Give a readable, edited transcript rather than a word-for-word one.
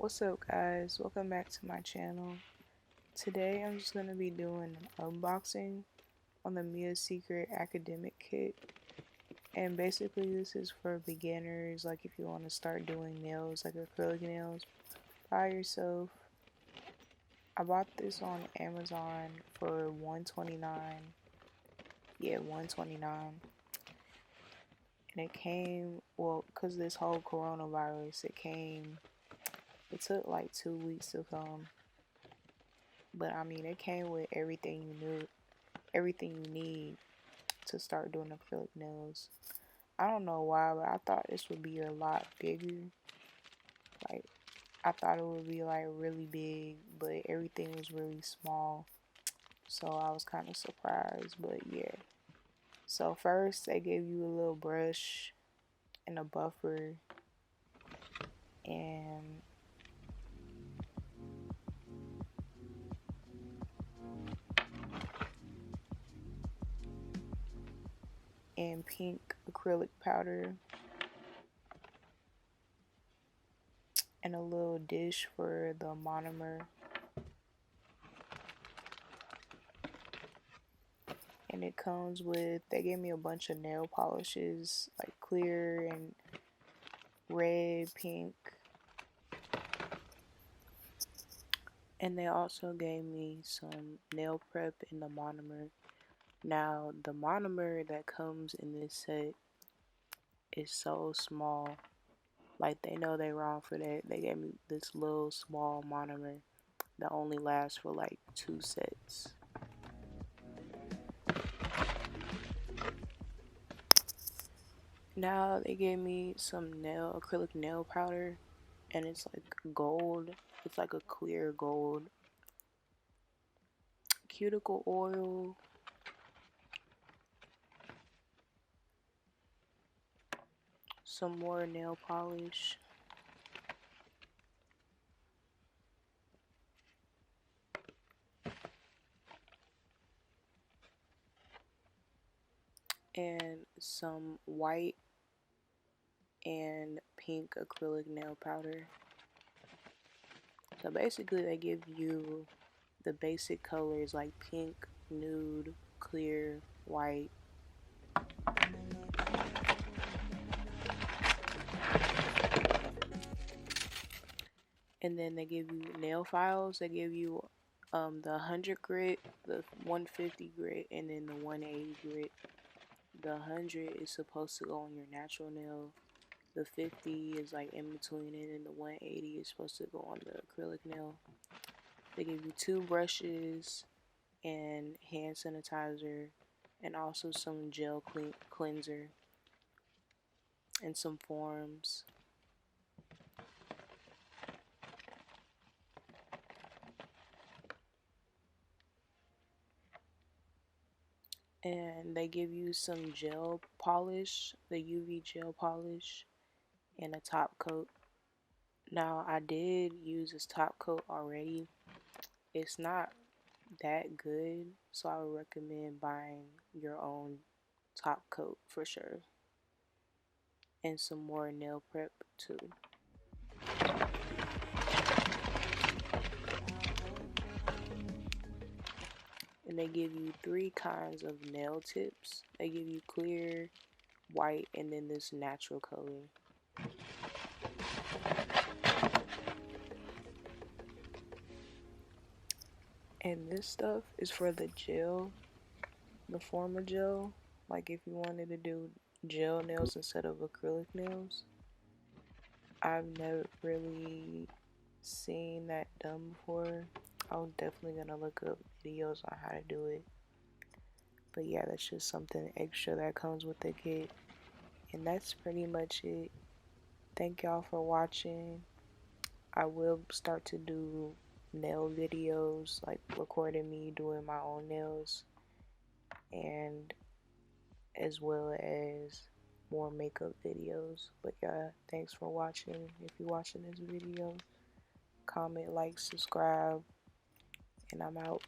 What's up, guys? Welcome back to my channel. Today I'm just going to be doing an unboxing on the Mia Secret academic kit, and basically this is for beginners, like if you want to start doing nails, like acrylic nails by yourself. I bought this on Amazon for $129. Yeah, $129. And it came, well, because this whole coronavirus, it took like 2 weeks to come. But I mean, it came with everything you need to start doing acrylic nails. I don't know why, but I thought this would be a lot bigger. Like, I thought it would be like really big, but everything was really small. So I was kind of surprised, but yeah. So first, they gave you a little brush and a buffer and pink acrylic powder and a little dish for the monomer. And it comes with, they gave me a bunch of nail polishes, like clear and red, pink. And they also gave me some nail prep in the monomer. Now, the monomer that comes in this set is so small. Like, they know they wrong for that. They gave me this little small monomer that only lasts for like 2 sets. Now they gave me some acrylic nail powder, and it's like gold. It's like a clear gold. Cuticle oil. Some more nail polish. And some white and pink acrylic nail powder. So basically they give you the basic colors like pink, nude, clear, white. And then they give you nail files. They give you the 100 grit, the 150 grit, and then the 180 grit. The 100 is supposed to go on your natural nail. The 50 is like in between it, and the 180 is supposed to go on the acrylic nail. They give you 2 brushes and hand sanitizer, and also some gel cleanser and some forms. And they give you some gel polish, the UV gel polish, and a top coat. Now, I did use this top coat already. It's not that good, so I would recommend buying your own top coat for sure. And some more nail prep too. And they give you 3 kinds of nail tips. They give you clear, white, and then this natural color. And this stuff is for the gel, the former gel. Like if you wanted to do gel nails instead of acrylic nails. I've never really seen that done before. I was definitely gonna look up videos on how to do it. But yeah, that's just something extra that comes with the kit. And that's pretty much it. Thank y'all for watching. I will start to do nail videos, like recording me doing my own nails, and as well as more makeup videos. But yeah, thanks for watching. If you're watching this video, comment, like, subscribe, and I'm out.